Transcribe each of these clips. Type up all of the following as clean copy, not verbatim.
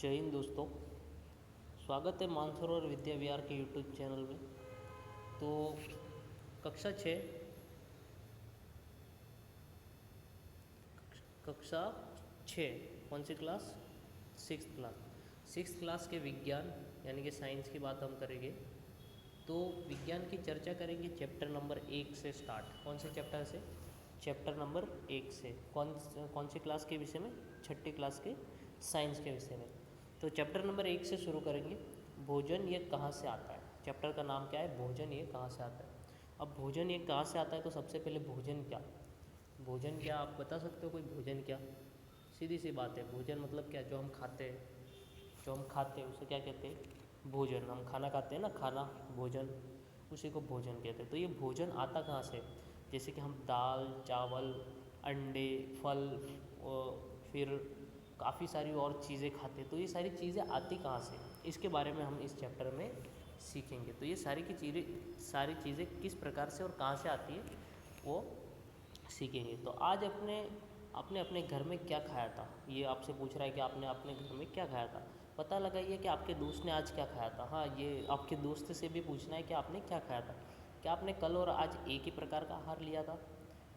जय हिंद दोस्तों। स्वागत है मानसरोवर विद्या विहार के यूट्यूब चैनल में। तो कक्षा 6 कक्षा 6 कौन सी क्लास? सिक्स क्लास के विज्ञान यानी कि साइंस की बात हम करेंगे। तो विज्ञान की चर्चा करेंगे चैप्टर नंबर 1 से स्टार्ट। कौन से चैप्टर से? चैप्टर नंबर 1 से। कौन सी क्लास के विषय में? छठी क्लास के साइंस के विषय में। तो चैप्टर नंबर 1 से शुरू करेंगे। भोजन ये कहाँ से आता है? चैप्टर का नाम क्या है? भोजन ये कहाँ से आता है। अब भोजन ये कहाँ से आता है, तो सबसे पहले भोजन क्या? भोजन क्या आप बता सकते हो? कोई भोजन क्या? सीधी सी बात है, भोजन मतलब क्या? जो हम खाते हैं उसे क्या कहते हैं? भोजन। हम खाना खाते हैं ना, खाना भोजन, उसी को भोजन कहते हैं। तो ये भोजन आता कहाँ से? जैसे कि हम दाल चावल अंडे फल और फिर काफ़ी सारी और चीज़ें खाते हैं। तो ये सारी चीज़ें आती कहाँ से, इसके बारे में हम इस चैप्टर में सीखेंगे। तो ये सारी चीज़ें किस प्रकार से और कहाँ से आती है वो सीखेंगे। तो आज आपने अपने घर में क्या खाया था, ये आपसे पूछ रहा है कि आपने अपने घर में क्या खाया था। पता लगाइए कि आपके दोस्त ने आज क्या खाया था। हाँ, ये आपके दोस्त से भी पूछना है कि आपने क्या खाया था। क्या आपने कल और आज एक ही प्रकार का आहार लिया था?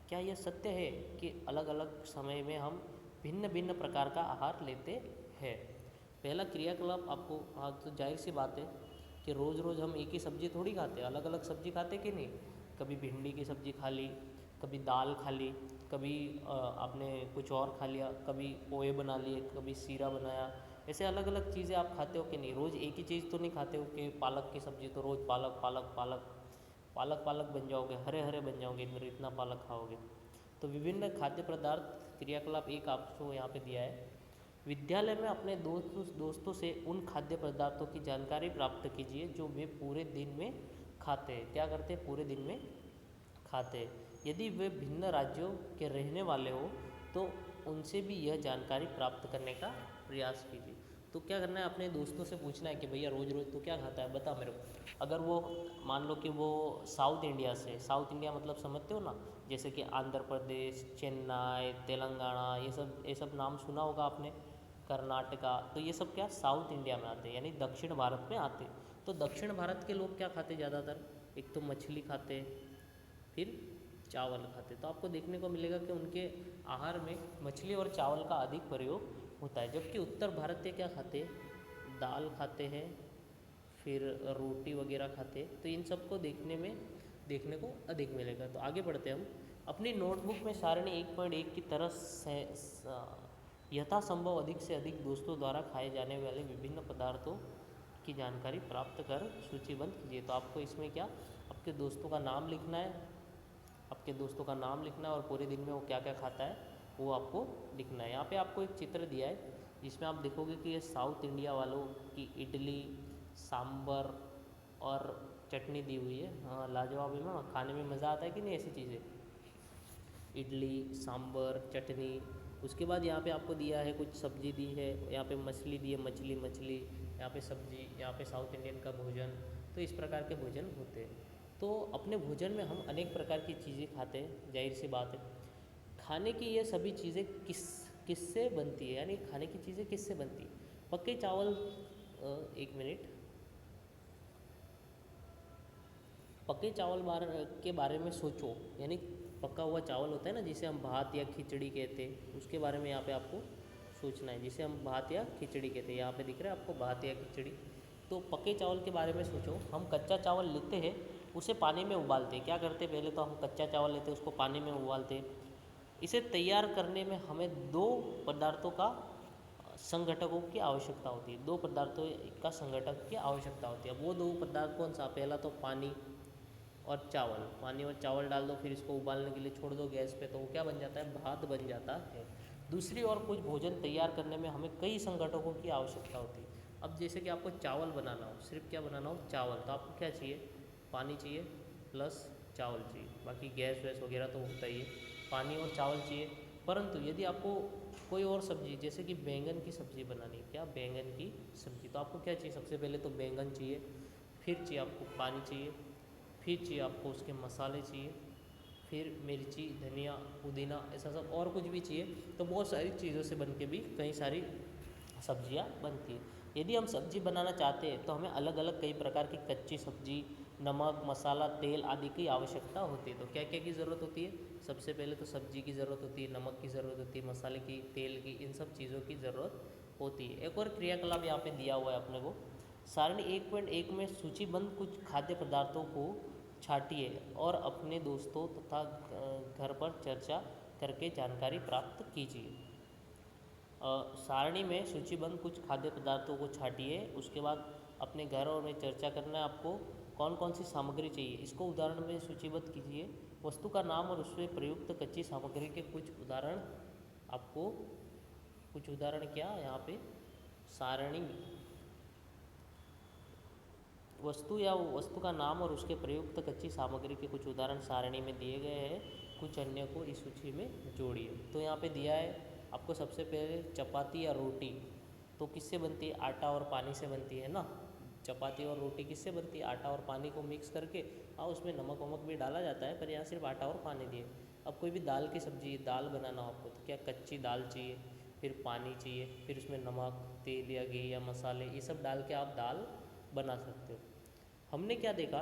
क्या यह सत्य है कि अलग अलग समय में हम भिन्न भिन्न प्रकार का आहार लेते हैं? पहला क्रियाकलाप आपको, हाँ तो जाहिर सी बात है कि रोज़ रोज़ हम एक ही सब्ज़ी थोड़ी खाते हैं, अलग अलग सब्ज़ी खाते कि नहीं। कभी भिंडी की सब्ज़ी खा ली, कभी दाल खा ली, कभी आपने कुछ और खा लिया, कभी पोहे बना लिए, कभी सीरा बनाया। ऐसे अलग अलग चीज़ें आप खाते हो कि नहीं? रोज़ एक ही चीज़ तो नहीं खाते हो कि पालक की सब्ज़ी तो रोज़ पालक पालक पालक पालक पालक बन जाओगे, हरे हरे बन जाओगे मेरे, इतना पालक खाओगे। तो विभिन्न खाद्य पदार्थ क्रियाकलाप एक आपको यहाँ पे दिया है। विद्यालय में अपने दोस्तों से उन खाद्य पदार्थों की जानकारी प्राप्त कीजिए जो वे पूरे दिन में खाते हैं। क्या करते हैं? पूरे दिन में खाते हैं। यदि वे भिन्न राज्यों के रहने वाले हो तो उनसे भी यह जानकारी प्राप्त करने का प्रयास कीजिए। तो क्या करना है? अपने दोस्तों से पूछना है कि भैया रोज़ रोज़ तो क्या खाता है, बता मेरे को। अगर वो मान लो कि वो साउथ इंडिया से, साउथ इंडिया मतलब समझते हो ना, जैसे कि आंध्र प्रदेश, चेन्नई, तेलंगाना, ये सब नाम सुना होगा आपने, कर्नाटका। तो ये सब क्या साउथ इंडिया में आते हैं, यानी दक्षिण भारत में आते हैं। तो दक्षिण भारत के लोग क्या खाते ज़्यादातर? एक तो मछली खाते, फिर चावल खाते। तो आपको देखने को मिलेगा कि उनके आहार में मछली और चावल का अधिक प्रयोग होता है। जबकि उत्तर भारतीय क्या खाते हैं? दाल खाते हैं, फिर रोटी वगैरह खाते हैं। तो इन सब को देखने को अधिक मिलेगा। तो आगे बढ़ते हैं हम। अपनी नोटबुक में सारणी 1.1 की तरह से यथासंभव अधिक से अधिक दोस्तों द्वारा खाए जाने वाले विभिन्न पदार्थों की जानकारी प्राप्त कर सूचीबद्ध कीजिए। तो आपको इसमें क्या, आपके दोस्तों का नाम लिखना है, आपके दोस्तों का नाम लिखना है और पूरे दिन में वो क्या क्या खाता है वो आपको लिखना है। यहाँ पे आपको एक चित्र दिया है जिसमें आप देखोगे कि ये साउथ इंडिया वालों की इडली सांभर और चटनी दी हुई है। हाँ, लाजवाब है ना, खाने में मज़ा आता है कि नहीं ऐसी चीज़ें? इडली सांभर चटनी। उसके बाद यहाँ पे आपको दिया है कुछ सब्जी दी है, यहाँ पे मछली दी है, मछली मछली, यहाँ पे सब्जी, यहाँ पे साउथ इंडियन का भोजन। तो इस प्रकार के भोजन होते हैं। तो अपने भोजन में हम अनेक प्रकार की चीज़ें खाते हैं, जाहिर सी बात है। खाने की ये सभी चीज़ें किससे बनती है, यानी खाने की चीज़ें किससे बनती है? पक्के चावल, एक मिनट, पके चावल के बारे में सोचो। यानी पका हुआ चावल होता है ना, जिसे हम भात या खिचड़ी कहते हैं, उसके बारे में यहाँ पे आपको सोचना है। जिसे हम भात या खिचड़ी कहते हैं, यहाँ पे दिख रहा है आपको भात या खिचड़ी। तो पके चावल के बारे में सोचो। हम कच्चा चावल लेते हैं, उसे पानी में उबालते हैं। क्या करते हैं? पहले तो हम कच्चा चावल लेते हैं, उसको पानी में उबालते हैं। इसे तैयार करने में हमें दो पदार्थों का संघटकों की आवश्यकता होती है। दो पदार्थों का संघटक की आवश्यकता होती है। अब वो दो पदार्थ कौन सा? पहला तो पानी और चावल। पानी और चावल डाल दो, फिर इसको उबालने के लिए छोड़ दो गैस पे, तो वो क्या बन जाता है? भात बन जाता है। दूसरी ओर कुछ भोजन तैयार करने में हमें कई संघटकों की आवश्यकता होती है। अब जैसे कि आपको चावल बनाना हो, सिर्फ क्या बनाना हो? चावल। तो आपको क्या चाहिए? पानी चाहिए प्लस चावल चाहिए। बाकी गैस वैस वगैरह तो होता ही है, पानी और चावल चाहिए। परंतु यदि आपको कोई और सब्जी, जैसे कि बैंगन की सब्ज़ी बनानी है, क्या बैंगन की सब्ज़ी, तो आपको क्या चाहिए? सबसे पहले तो बैंगन चाहिए, फिर चाहिए आपको पानी चाहिए, फिर चाहिए आपको उसके मसाले चाहिए, फिर मिर्ची धनिया पुदीना ऐसा सब और कुछ भी चाहिए। तो बहुत सारी चीज़ों से बन के भी कई सारी सब्जियां बनती है। यदि हम सब्जी बनाना चाहते हैं तो हमें अलग अलग कई प्रकार की कच्ची सब्जी, नमक, मसाला, तेल आदि की आवश्यकता होती है। तो क्या क्या की ज़रूरत होती है? सबसे पहले तो सब्जी की ज़रूरत होती है, नमक की ज़रूरत होती है, मसाले की, तेल की, इन सब चीज़ों की ज़रूरत होती है। एक और क्रियाकलाप यहाँ पे दिया हुआ है अपने को, सारणी 1.1 में सूचीबद्ध कुछ खाद्य पदार्थों को छांटिए और अपने दोस्तों तथा घर पर चर्चा करके जानकारी प्राप्त कीजिए। सारणी में सूचीबद्ध कुछ खाद्य पदार्थों को छांटिए, उसके बाद अपने घर और में चर्चा करना है आपको कौन कौन सी सामग्री चाहिए, इसको उदाहरण में सूचीबद्ध कीजिए। वस्तु का नाम और उसमें प्रयुक्त कच्ची सामग्री के कुछ उदाहरण आपको, कुछ उदाहरण क्या यहाँ पे सारणी वस्तु या वस्तु का नाम और उसके प्रयुक्त कच्ची सामग्री के कुछ उदाहरण सारणी में दिए गए हैं, कुछ अन्य को इस सूची में जोड़िए। तो यहाँ पे दिया है आपको सबसे पहले चपाती या रोटी, तो किससे बनती है? आटा और पानी से बनती है ना। चपाती और रोटी किससे बनती है? आटा और पानी को मिक्स करके, हाँ उसमें नमक वमक भी डाला जाता है, पर यहाँ सिर्फ आटा और पानी दिए। अब कोई भी दाल की सब्जी, दाल बनाना हो आपको, तो क्या कच्ची दाल चाहिए, फिर पानी चाहिए, फिर उसमें नमक, तेल या घी या मसाले, ये सब डाल के आप दाल बना सकते हो। हमने क्या देखा,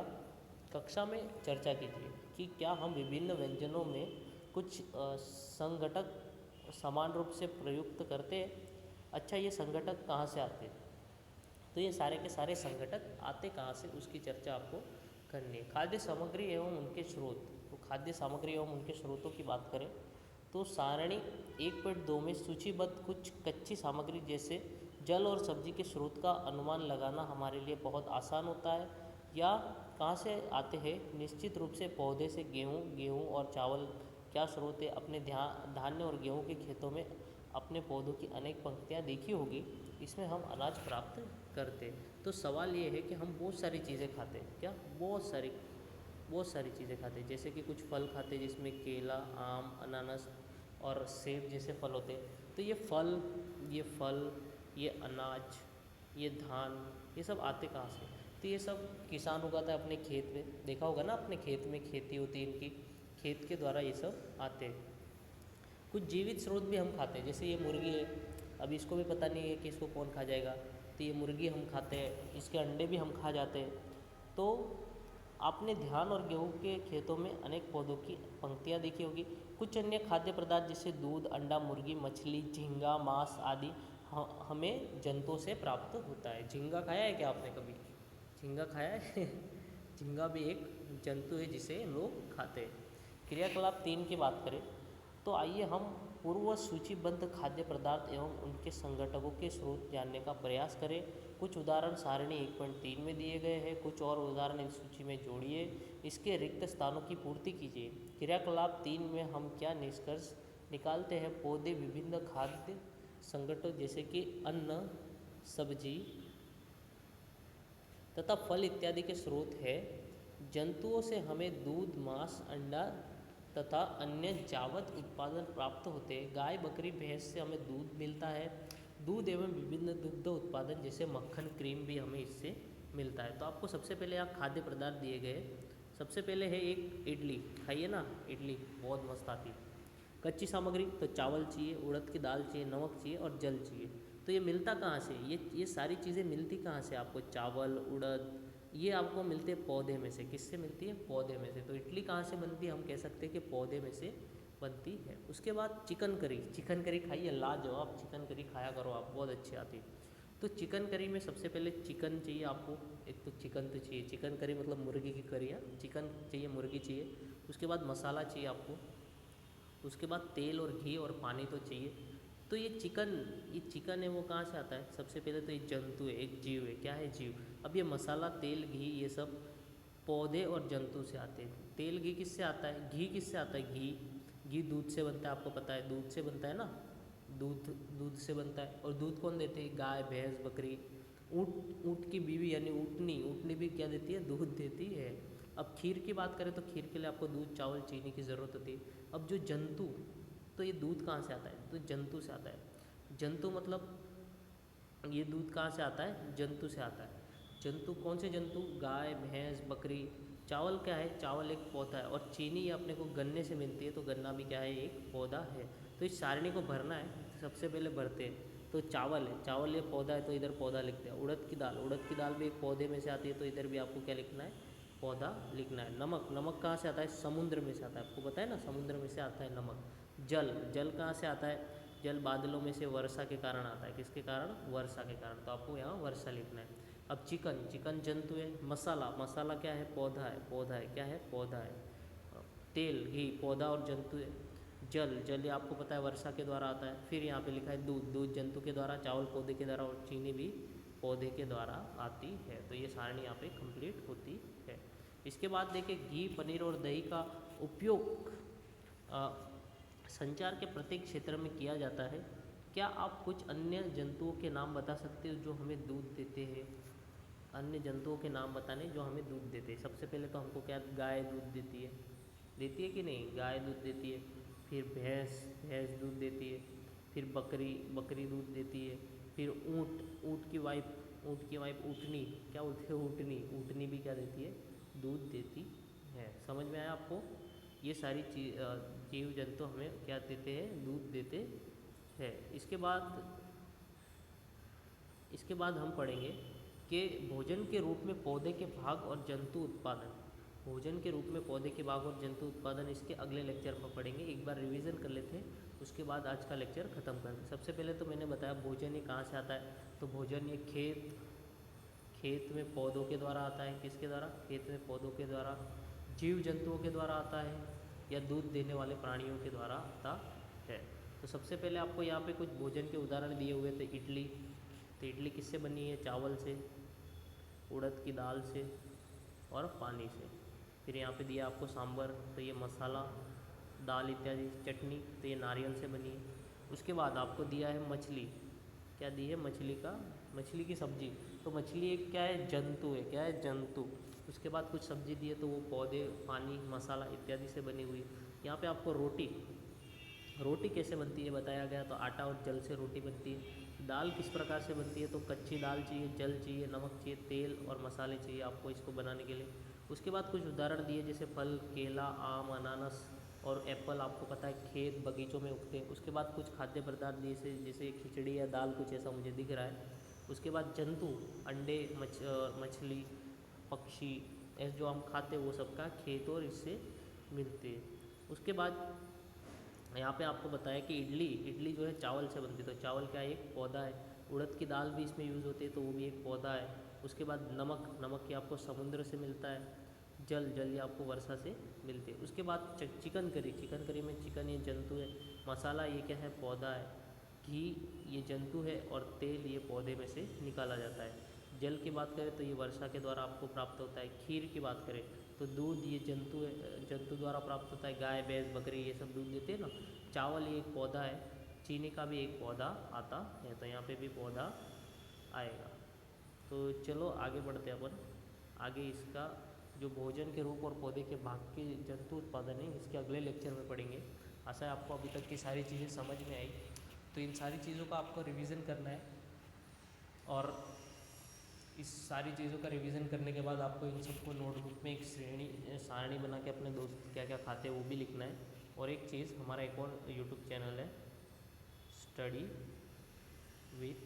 कक्षा में चर्चा कीजिए कि क्या हम विभिन्न व्यंजनों में कुछ संघटक समान रूप से प्रयुक्त करते हैं। अच्छा, ये संघटक कहाँ से आते हैं? तो ये सारे के सारे संघटक आते कहाँ से, उसकी चर्चा आपको करनी है। खाद्य सामग्री एवं उनके स्रोत, तो खाद्य सामग्री एवं उनके स्रोतों की बात करें तो सारणी 1.2 में सूचीबद्ध कुछ कच्ची सामग्री जैसे जल और सब्जी के स्रोत का अनुमान लगाना हमारे लिए बहुत आसान होता है। या कहाँ से आते हैं? निश्चित रूप से पौधे से। गेहूँ और चावल क्या स्रोत है? अपने धान्य और गेहूँ के खेतों में अपने पौधों की अनेक पंक्तियाँ देखी होगी, इसमें हम अनाज प्राप्त करते हैं। तो सवाल ये है कि हम बहुत सारी चीज़ें खाते हैं, क्या बहुत सारी चीज़ें खाते हैं, जैसे कि कुछ फल खाते हैं जिसमें केला, आम, अनानास और सेब जैसे फल होते हैं। तो ये फल, ये अनाज, ये धान, ये सब आते कहाँ से? तो ये सब किसान उगाता है अपने खेत में, देखा होगा ना, अपने खेत में खेती होती है इनकी, खेत के द्वारा ये सब आते हैं। कुछ जीवित स्रोत भी हम खाते हैं, जैसे ये मुर्गी है, अब इसको भी पता नहीं है कि इसको कौन खा जाएगा, तो ये मुर्गी हम खाते हैं, इसके अंडे भी हम खा जाते हैं। तो आपने धान और गेहूँ के खेतों में अनेक पौधों की पंक्तियाँ देखी होगी। कुछ अन्य खाद्य पदार्थ जैसे दूध, अंडा, मुर्गी, मछली, झींगा, मांस आदि हमें जंतुओं से प्राप्त होता है। झींगा खाया है क्या आपने कभी? झींगा खाया है? झींगा भी एक जंतु है जिसे लोग खाते हैं। क्रियाकलाप 3 की बात करें तो आइए हम पूर्व सूचीबद्ध खाद्य पदार्थ एवं उनके संघटकों के स्रोत जानने का प्रयास करें। कुछ उदाहरण सारणी 1.3 में दिए गए हैं, कुछ और उदाहरण इस सूची में जोड़िए, इसके रिक्त स्थानों की पूर्ति कीजिए। क्रियाकलाप 3 में हम क्या निष्कर्ष निकालते हैं? पौधे विभिन्न खाद्य संघटक जैसे कि अन्न, सब्जी तथा फल इत्यादि के स्रोत है। जंतुओं से हमें दूध, मांस, अंडा तथा अन्य जावत उत्पादन प्राप्त होते हैं। गाय, बकरी, भैंस से हमें दूध मिलता है। दूध एवं विभिन्न दुग्ध उत्पादन जैसे मक्खन, क्रीम भी हमें इससे मिलता है। तो आपको सबसे पहले यहाँ खाद्य पदार्थ दिए गए, सबसे पहले है एक इडली, खाइए ना, इडली बहुत मस्त आती है। कच्ची सामग्री तो चावल चाहिए, उड़द की दाल चाहिए, नमक चाहिए और जल चाहिए। तो ये मिलता कहाँ से? ये सारी चीज़ें मिलती कहाँ से आपको? चावल, उड़द, ये आपको मिलते हैं पौधे में से। किससे मिलती है? पौधे में से। तो इडली कहाँ से बनती है? हम कह सकते हैं कि पौधे में से बनती है। उसके बाद चिकन करी खाइए, लाजवाब चिकन करी खाया करो आप, बहुत अच्छी आती है। तो चिकन करी में सबसे पहले चिकन चाहिए आपको, एक तो चिकन तो चाहिए, चिकन करी मतलब मुर्गी की करी है, चिकन चाहिए, मुर्गी चाहिए। उसके बाद मसाला चाहिए आपको, उसके बाद तेल और घी और पानी तो चाहिए। तो ये चिकन है वो कहाँ से आता है? सबसे पहले तो ये जंतु है, एक जीव है। क्या है? जीव। अब ये मसाला, तेल, घी, ये सब पौधे और जंतु से आते हैं। तेल घी किससे आता है? घी किससे आता है? घी दूध से बनता है, आपको पता है, दूध से बनता है ना, दूध से बनता है। और दूध कौन देते हैं? गाय, भैंस, बकरी, ऊँट की बीवी यानी ऊँटनी भी क्या देती है? दूध देती है। अब खीर की बात करें तो खीर के लिए आपको दूध, चावल, चीनी की ज़रूरत होती है। अब जो जंतु, तो ये दूध कहाँ से आता है? तो जंतु से आता है। जंतु मतलब ये दूध कहाँ से आता है? जंतु से आता है। जंतु कौन से जंतु? गाय, भैंस, बकरी। चावल क्या है? चावल एक पौधा है। और चीनी अपने को गन्ने से मिलती है, तो गन्ना भी क्या है? एक पौधा है। तो इस सारणी को भरना है, सबसे पहले भरते हैं। तो चावल है, चावल ये पौधा है तो इधर पौधा लिखते हैं। उड़द की दाल भी एक पौधे में से आती है तो इधर भी आपको क्या लिखना है, पौधा लिखना है। नमक, नमक कहाँ से आता है, समुद्र में से आता है, आपको पता है ना, समुद्र में से आता है नमक। जल, जल कहाँ से आता है, जल बादलों में से वर्षा के कारण आता है, किसके कारण, वर्षा के कारण, तो आपको यहाँ वर्षा लिखना है। अब चिकन, चिकन जंतु है। मसाला, मसाला क्या है, पौधा है, पौधा है, क्या है, पौधा है। तेल, घी, पौधा और जंतु है। जल, जल ये आपको पता है वर्षा के द्वारा आता है। फिर यहाँ पे लिखा है दूध, दूध जंतु के द्वारा, चावल पौधे के द्वारा और चीनी भी पौधे के द्वारा आती है। तो ये सारणी यहाँ पे कंप्लीट होती है। इसके बाद देखिए घी, पनीर और दही का उपयोग संचार के प्रत्येक क्षेत्र में किया जाता है। क्या आप कुछ अन्य जंतुओं के नाम बता सकते हो जो हमें दूध देते हैं, अन्य जंतुओं के नाम बताने जो हमें दूध देते हैं। सबसे पहले तो हमको क्या, गाय दूध देती है कि नहीं, गाय दूध देती है। फिर भैंस, भैंस दूध देती है। फिर बकरी, बकरी दूध देती है। फिर ऊँट, ऊँट की वाइफ, ऊँट की वाइफ ऊँटनी, क्या बोलते हैं, ऊँटनी, ऊँटनी भी क्या देती है, दूध देती है। समझ में आया आपको, ये सारी जीव जंतु हमें क्या देते हैं, दूध देते हैं। इसके बाद हम पढ़ेंगे कि भोजन के रूप में पौधे के भाग और जंतु उत्पादन। भोजन के रूप में पौधे के भाग और जंतु उत्पादन इसके अगले लेक्चर में पढ़ेंगे। एक बार रिवीजन कर लेते हैं, उसके बाद आज का लेक्चर ख़त्म करते हैं। सबसे पहले तो मैंने बताया भोजन ये कहाँ से आता है, तो भोजन ये खेत में पौधों के द्वारा आता है। किसके द्वारा, खेत में पौधों के द्वारा। जीव जंतुओं के द्वारा आता है या दूध देने वाले प्राणियों के द्वारा आता है। तो सबसे पहले आपको यहाँ पे कुछ भोजन के उदाहरण दिए हुए थे। इडली, तो इडली किससे बनी है, चावल से, उड़द की दाल से और पानी से। फिर यहाँ पे दिया आपको सांभर, तो ये मसाला, दाल इत्यादि। चटनी, तो ये नारियल से बनी है। उसके बाद आपको दिया है मछली, क्या दी है, मछली की सब्जी। तो मछली एक क्या है, जंतु है, क्या है, जंतु। उसके बाद कुछ सब्जी दी है तो वो पौधे, पानी, मसाला इत्यादि से बनी हुई। यहाँ पे आपको रोटी, रोटी कैसे बनती है बताया गया, तो आटा और जल से रोटी बनती है। दाल किस प्रकार से बनती है, तो कच्ची दाल चाहिए, जल चाहिए, नमक चाहिए, तेल और मसाले चाहिए आपको इसको बनाने के लिए। उसके बाद कुछ उदाहरण दिए जैसे फल, केला, आम, अनानास और एप्पल, आपको पता है खेत बगीचों में उगते हैं। उसके बाद कुछ खाद्य पदार्थ दिए जैसे खिचड़ी या दाल, कुछ ऐसा मुझे दिख रहा है। उसके बाद जंतु, अंडे, मछली, पक्षी, ऐसे जो हम खाते हैं वो सबका खेत और इससे मिलते हैं। उसके बाद यहाँ पे आपको बताया कि इडली जो है चावल से बनती है, तो चावल क्या है, एक पौधा है। उड़द की दाल भी इसमें यूज़ होती है तो वो भी एक पौधा है। उसके बाद नमक ये आपको समुद्र से मिलता है। जल ये आपको वर्षा से मिलती है। उसके बाद चिकन करी में चिकन ये जंतु है। मसाला ये क्या है, पौधा है। घी ये जंतु है और तेल ये पौधे में से निकाला जाता है। जल की बात करें तो ये वर्षा के द्वारा आपको प्राप्त होता है। खीर की बात करें तो दूध ये जंतु द्वारा प्राप्त होता है। गाय, भैंस, बकरी ये सब दूध देते हैं ना। चावल ये एक पौधा है। चीनी का भी एक पौधा आता है, तो यहाँ पे भी पौधा आएगा। तो चलो आगे बढ़ते हैं अपन। आगे इसका जो भोजन के रूप और पौधे के भाग के जंतु उत्पादन है इसके अगले लेक्चर में पढ़ेंगे। आशा है आपको अभी तक की सारी चीज़ें समझ में आई। तो इन सारी चीज़ों का आपको रिवीजन करना है और इस सारी चीज़ों का रिवीजन करने के बाद आपको इन सबको नोटबुक में एक सारणी बना के अपने दोस्त क्या क्या खाते हैं वो भी लिखना है। और एक चीज़, हमारा एक और यूट्यूब चैनल है स्टडी विथ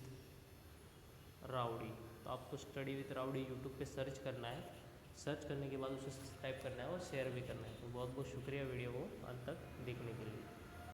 राउडी, तो आपको स्टडी विथ राउडी यूट्यूब पे सर्च करना है। सर्च करने के बाद उसे सब्सक्राइब करना है और शेयर भी करना है। तो बहुत बहुत शुक्रिया वीडियो को अंत तक देखने के लिए।